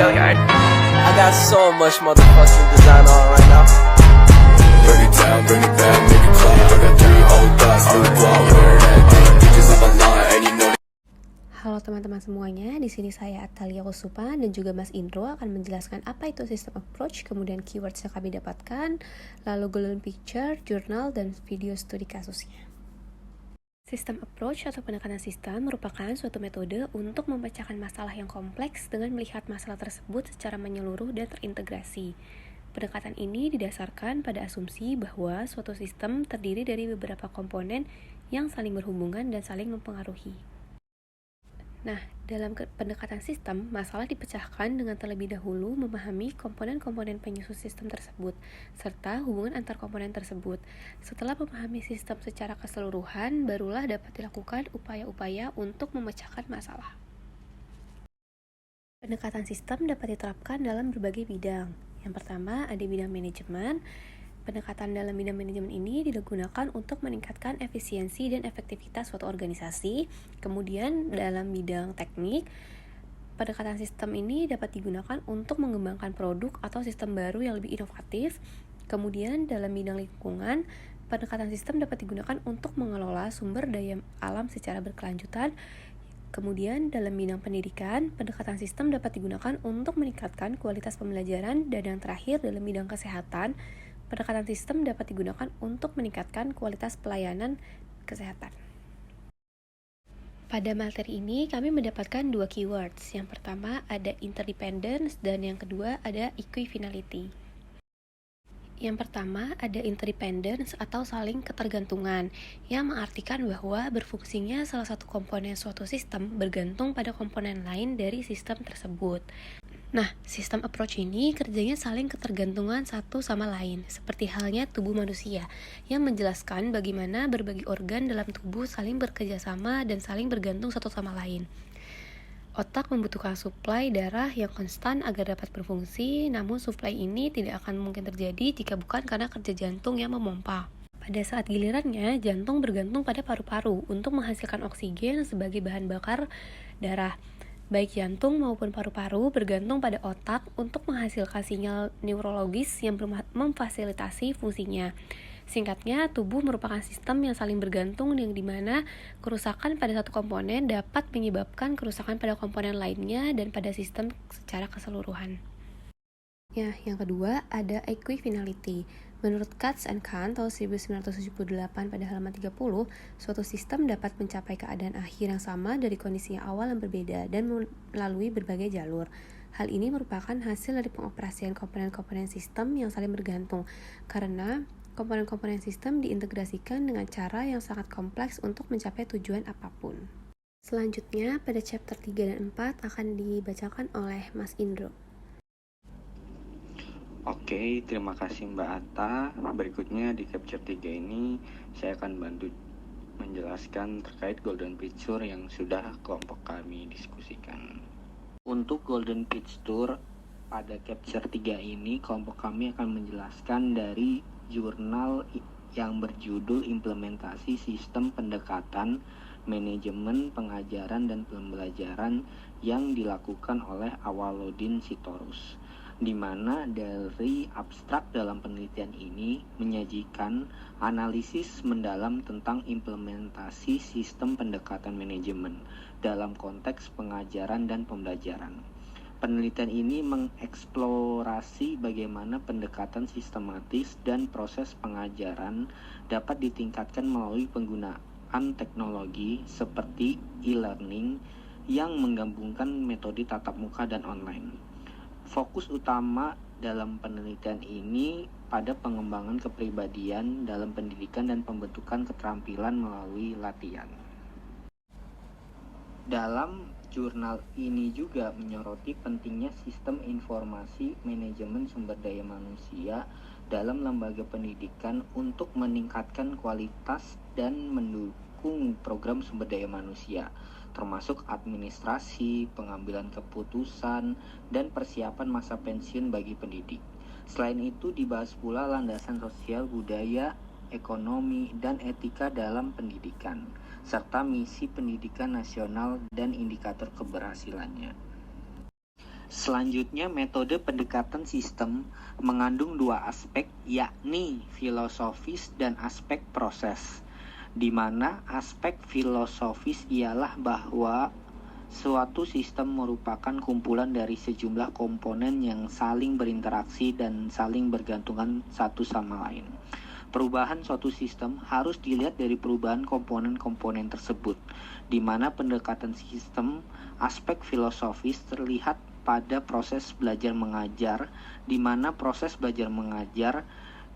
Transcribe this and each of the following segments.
I got so much motherfucking design on right now. Bring it down, bring it back, make it clap. I got 3 old thoughts, new block, wear that thing. Bitches on my line, and you know. Halo teman-teman semuanya, di sini saya Atalia Kusupa dan juga Mas Indro akan menjelaskan apa itu sistem approach, kemudian keywords yang kami dapatkan, lalu golden picture, jurnal, dan video studi kasusnya. Sistem approach atau pendekatan sistem merupakan suatu metode untuk memecahkan masalah yang kompleks dengan melihat masalah tersebut secara menyeluruh dan terintegrasi. Pendekatan ini didasarkan pada asumsi bahwa suatu sistem terdiri dari beberapa komponen yang saling berhubungan dan saling mempengaruhi. Nah, dalam pendekatan sistem, masalah dipecahkan dengan terlebih dahulu memahami komponen-komponen penyusun sistem tersebut, serta hubungan antar komponen tersebut. Setelah memahami sistem secara keseluruhan, barulah dapat dilakukan upaya-upaya untuk memecahkan masalah. Pendekatan sistem dapat diterapkan dalam berbagai bidang. Yang pertama, ada bidang manajemen. Pendekatan dalam bidang manajemen ini digunakan untuk meningkatkan efisiensi dan efektivitas suatu organisasi. Kemudian dalam bidang teknik, pendekatan sistem ini dapat digunakan untuk mengembangkan produk atau sistem baru yang lebih inovatif. Kemudian dalam bidang lingkungan, pendekatan sistem dapat digunakan untuk mengelola sumber daya alam secara berkelanjutan. Kemudian dalam bidang pendidikan, pendekatan sistem dapat digunakan untuk meningkatkan kualitas pembelajaran. Dan yang terakhir dalam bidang kesehatan, pendekatan sistem dapat digunakan untuk meningkatkan kualitas pelayanan kesehatan. Pada materi ini kami mendapatkan 2 keywords. Yang pertama ada interdependence dan yang kedua ada equifinality. Yang pertama ada interdependence atau saling ketergantungan, yang mengartikan bahwa berfungsinya salah satu komponen suatu sistem bergantung pada komponen lain dari sistem tersebut. Nah, sistem approach ini kerjanya saling ketergantungan satu sama lain, seperti halnya tubuh manusia, yang menjelaskan bagaimana berbagai organ dalam tubuh saling bekerjasama dan saling bergantung satu sama lain. Otak membutuhkan suplai darah yang konstan agar dapat berfungsi, namun suplai ini tidak akan mungkin terjadi jika bukan karena kerja jantung yang memompa. Pada saat gilirannya, jantung bergantung pada paru-paru untuk menghasilkan oksigen sebagai bahan bakar darah. Baik jantung maupun paru-paru bergantung pada otak untuk menghasilkan sinyal neurologis yang memfasilitasi fungsinya. Singkatnya, tubuh merupakan sistem yang saling bergantung yang dimana kerusakan pada satu komponen dapat menyebabkan kerusakan pada komponen lainnya dan pada sistem secara keseluruhan. Ya, yang kedua ada equifinality. Menurut Katz and Kahn tahun 1978 pada halaman 30, suatu sistem dapat mencapai keadaan akhir yang sama dari kondisi awal yang berbeda dan melalui berbagai jalur. Hal ini merupakan hasil dari pengoperasian komponen-komponen sistem yang saling bergantung, karena komponen-komponen sistem diintegrasikan dengan cara yang sangat kompleks untuk mencapai tujuan apapun. Selanjutnya, pada chapter 3 dan 4 akan dibacakan oleh Mas Indro. Oke, terima kasih Mbak Atta. Berikutnya di capture 3 ini saya akan bantu menjelaskan terkait golden picture yang sudah kelompok kami diskusikan. Untuk golden picture pada capture 3 ini kelompok kami akan menjelaskan dari jurnal yang berjudul Implementasi Sistem Pendekatan Manajemen Pengajaran dan Pembelajaran yang dilakukan oleh Awaludin Sitorus, di mana dari abstrak dalam penelitian ini menyajikan analisis mendalam tentang implementasi sistem pendekatan manajemen dalam konteks pengajaran dan pembelajaran. Penelitian ini mengeksplorasi bagaimana pendekatan sistematis dan proses pengajaran dapat ditingkatkan melalui penggunaan teknologi seperti e-learning yang menggabungkan metode tatap muka dan online. Fokus utama dalam penelitian ini pada pengembangan kepribadian dalam pendidikan dan pembentukan keterampilan melalui latihan. Dalam jurnal ini juga menyoroti pentingnya sistem informasi manajemen sumber daya manusia dalam lembaga pendidikan untuk meningkatkan kualitas dan mendukung program sumber daya manusia, termasuk administrasi, pengambilan keputusan, dan persiapan masa pensiun bagi pendidik. Selain itu dibahas pula landasan sosial, budaya, ekonomi, dan etika dalam pendidikan, serta misi pendidikan nasional dan indikator keberhasilannya. Selanjutnya, metode pendekatan sistem mengandung dua aspek, yakni filosofis dan aspek proses, di mana aspek filosofis ialah bahwa suatu sistem merupakan kumpulan dari sejumlah komponen yang saling berinteraksi dan saling bergantungan satu sama lain. Perubahan suatu sistem harus dilihat dari perubahan komponen-komponen tersebut, di mana pendekatan sistem aspek filosofis terlihat pada proses belajar mengajar, di mana proses belajar mengajar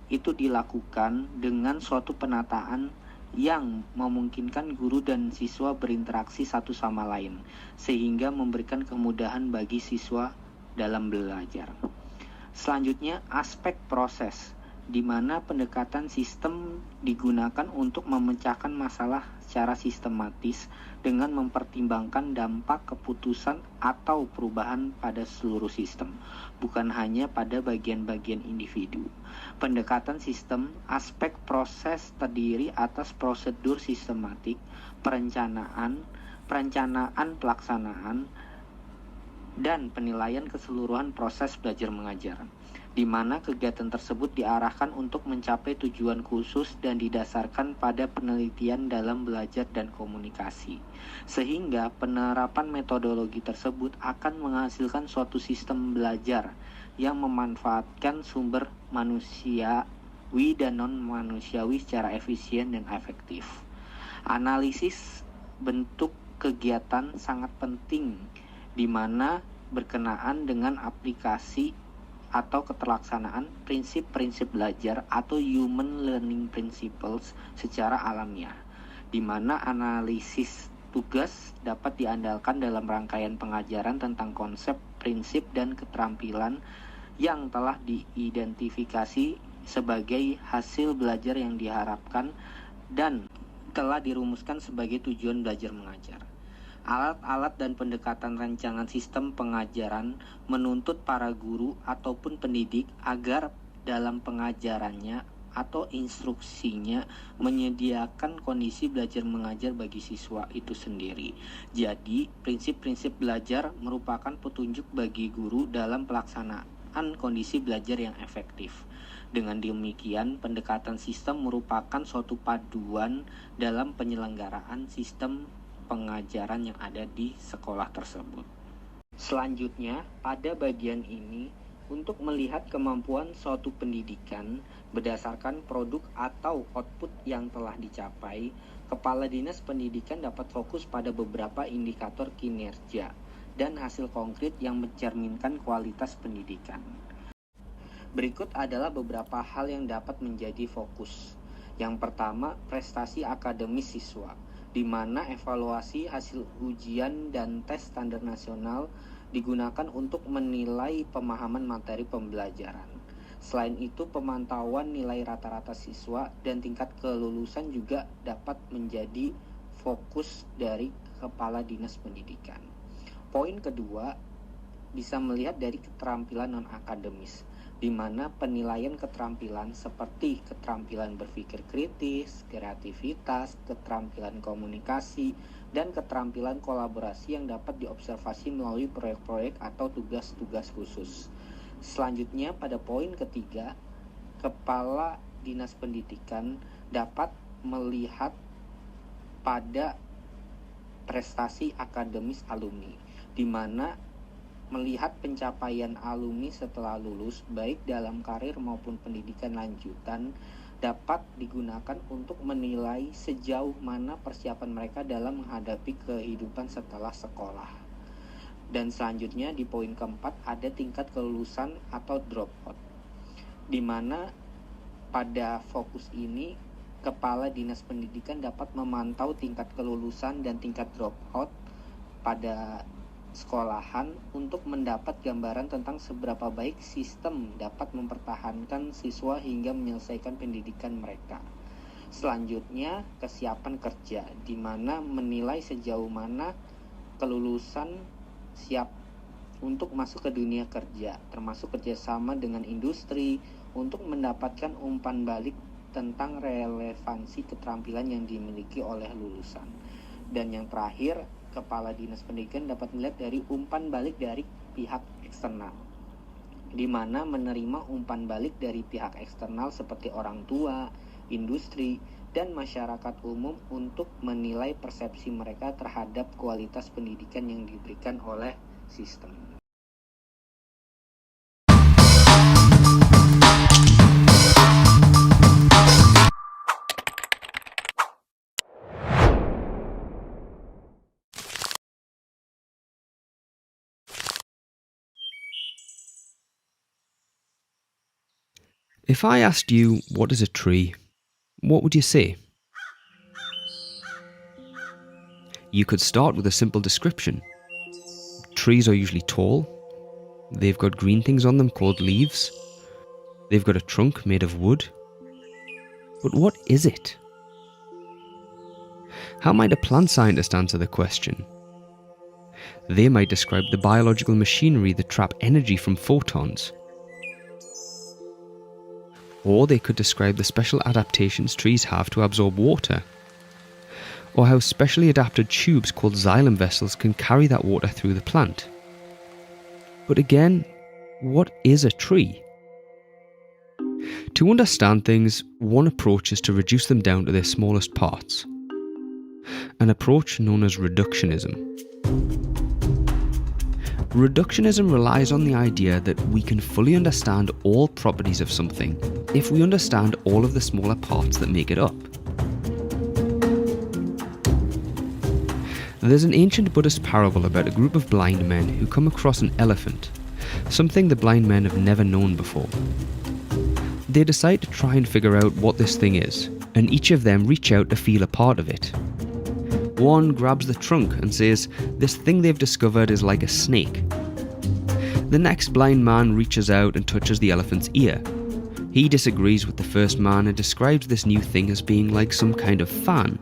itu dilakukan dengan suatu penataan yang memungkinkan guru dan siswa berinteraksi satu sama lain, sehingga memberikan kemudahan bagi siswa dalam belajar. Selanjutnya, aspek proses, di mana pendekatan sistem digunakan untuk memecahkan masalah secara sistematis dengan mempertimbangkan dampak keputusan atau perubahan pada seluruh sistem, bukan hanya pada bagian-bagian individu. Pendekatan sistem aspek proses terdiri atas prosedur sistematik, perencanaan, pelaksanaan, dan penilaian keseluruhan proses belajar mengajar, di mana kegiatan tersebut diarahkan untuk mencapai tujuan khusus dan didasarkan pada penelitian dalam belajar dan komunikasi, sehingga penerapan metodologi tersebut akan menghasilkan suatu sistem belajar yang memanfaatkan sumber manusiawi dan non-manusiawi secara efisien dan efektif. Analisis bentuk kegiatan sangat penting, di mana berkenaan dengan aplikasi atau keterlaksanaan prinsip-prinsip belajar atau human learning principles secara alamiah, di mana analisis tugas dapat diandalkan dalam rangkaian pengajaran tentang konsep, prinsip, dan keterampilan yang telah diidentifikasi sebagai hasil belajar yang diharapkan dan telah dirumuskan sebagai tujuan belajar mengajar. Alat-alat dan pendekatan rancangan sistem pengajaran menuntut para guru ataupun pendidik agar dalam pengajarannya atau instruksinya menyediakan kondisi belajar mengajar bagi siswa itu sendiri. Jadi, prinsip-prinsip belajar merupakan petunjuk bagi guru dalam pelaksanaan kondisi belajar yang efektif. Dengan demikian, pendekatan sistem merupakan suatu paduan dalam penyelenggaraan sistem pengajaran yang ada di sekolah tersebut. Selanjutnya, pada bagian ini, untuk melihat kemampuan suatu pendidikan berdasarkan produk atau output yang telah dicapai, Kepala Dinas Pendidikan dapat fokus pada beberapa indikator kinerja dan hasil konkret yang mencerminkan kualitas pendidikan. Berikut adalah beberapa hal yang dapat menjadi fokus. Yang pertama, prestasi akademis siswa, di mana evaluasi hasil ujian dan tes standar nasional digunakan untuk menilai pemahaman materi pembelajaran. Selain itu, pemantauan nilai rata-rata siswa dan tingkat kelulusan juga dapat menjadi fokus dari Kepala Dinas Pendidikan. Poin kedua, bisa melihat dari keterampilan non-akademis, di mana penilaian keterampilan seperti keterampilan berpikir kritis, kreativitas, keterampilan komunikasi, dan keterampilan kolaborasi yang dapat diobservasi melalui proyek-proyek atau tugas-tugas khusus. Selanjutnya, pada poin ketiga, Kepala Dinas Pendidikan dapat melihat pada prestasi akademis alumni, di mana melihat pencapaian alumni setelah lulus, baik dalam karir maupun pendidikan lanjutan, dapat digunakan untuk menilai sejauh mana persiapan mereka dalam menghadapi kehidupan setelah sekolah. Dan selanjutnya di poin keempat ada tingkat kelulusan atau dropout, di mana pada fokus ini Kepala Dinas Pendidikan dapat memantau tingkat kelulusan dan tingkat dropout pada sekolahan untuk mendapat gambaran tentang seberapa baik sistem dapat mempertahankan siswa hingga menyelesaikan pendidikan mereka. Selanjutnya, kesiapan kerja, di mana menilai sejauh mana kelulusan siap untuk masuk ke dunia kerja, termasuk kerjasama dengan industri untuk mendapatkan umpan balik tentang relevansi keterampilan yang dimiliki oleh lulusan. Dan yang terakhir, Kepala Dinas Pendidikan dapat melihat dari umpan balik dari pihak eksternal, di mana menerima umpan balik dari pihak eksternal seperti orang tua, industri, dan masyarakat umum untuk menilai persepsi mereka terhadap kualitas pendidikan yang diberikan oleh sistem. If I asked you, what is a tree, what would you say? You could start with a simple description. Trees are usually tall. They've got green things on them called leaves. They've got a trunk made of wood. But what is it? How might a plant scientist answer the question? They might describe the biological machinery that trap energy from photons. Or they could describe the special adaptations trees have to absorb water. Or how specially adapted tubes called xylem vessels can carry that water through the plant. But again, what is a tree? To understand things, one approach is to reduce them down to their smallest parts. An approach known as reductionism. Reductionism relies on the idea that we can fully understand all properties of something if we understand all of the smaller parts that make it up. There's an ancient Buddhist parable about a group of blind men who come across an elephant, something the blind men have never known before. They decide to try and figure out what this thing is, and each of them reach out to feel a part of it. One grabs the trunk and says this thing they've discovered is like a snake. The next blind man reaches out and touches the elephant's ear. He disagrees with the first man and describes this new thing as being like some kind of fan.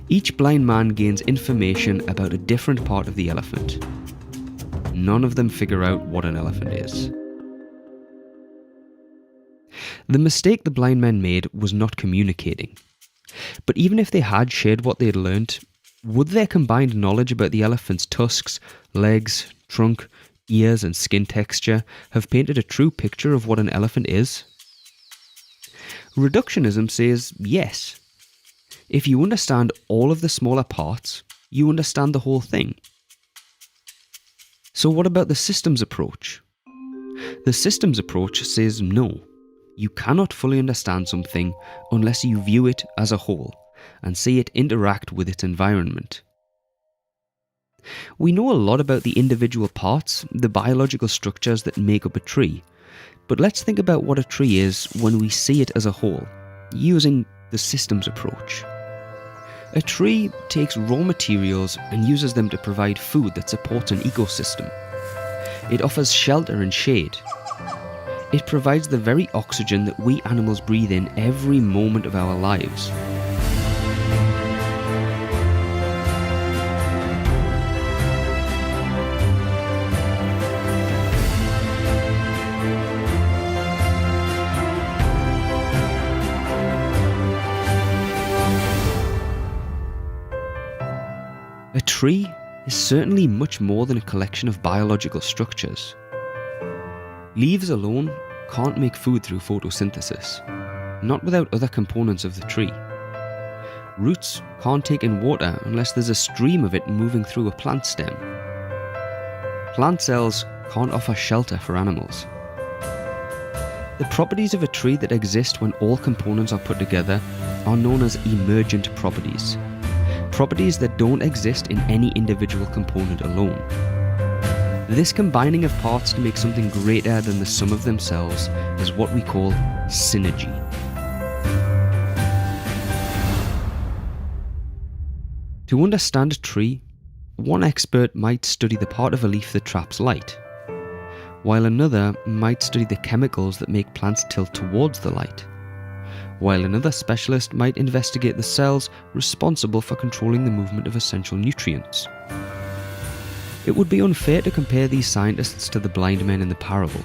Each blind man gains information about a different part of the elephant. None of them figure out what an elephant is. The mistake the blind men made was not communicating. But even if they had shared what they had learnt, would their combined knowledge about the elephant's tusks, legs, trunk, ears and skin texture have painted a true picture of what an elephant is? Reductionism says yes. If you understand all of the smaller parts, you understand the whole thing. So what about the systems approach? The systems approach says no. You cannot fully understand something unless you view it as a whole and see it interact with its environment. We know a lot about the individual parts, the biological structures that make up a tree, but let's think about what a tree is when we see it as a whole, using the systems approach. A tree takes raw materials and uses them to provide food that supports an ecosystem. It offers shelter and shade. It provides the very oxygen that we animals breathe in every moment of our lives. A tree is certainly much more than a collection of biological structures. Leaves alone can't make food through photosynthesis, not without other components of the tree. Roots can't take in water unless there's a stream of it moving through a plant stem. Plant cells can't offer shelter for animals. The properties of a tree that exist when all components are put together are known as emergent properties. Properties that don't exist in any individual component alone. This combining of parts to make something greater than the sum of themselves is what we call synergy. To understand a tree, one expert might study the part of a leaf that traps light, while another might study the chemicals that make plants tilt towards the light, while another specialist might investigate the cells responsible for controlling the movement of essential nutrients. It would be unfair to compare these scientists to the blind men in the parable,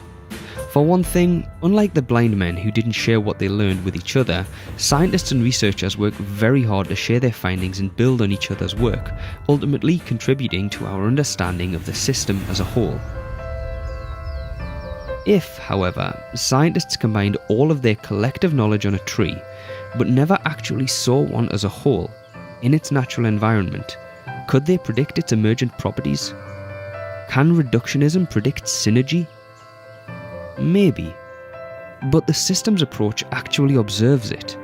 For one thing, unlike the blind men who didn't share what they learned with each other, scientists and researchers work very hard to share their findings and build on each other's work, ultimately contributing to our understanding of the system as a whole. If, however, scientists combined all of their collective knowledge on a tree, but never actually saw one as a whole, in its natural environment, could they predict its emergent properties? Can reductionism predict synergy? Maybe, but the systems approach actually observes it.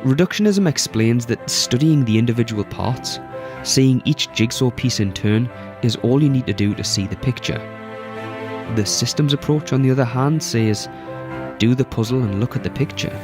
Reductionism explains that studying the individual parts, seeing each jigsaw piece in turn, is all you need to do to see the picture. The systems approach, on the other hand, says, do the puzzle and look at the picture.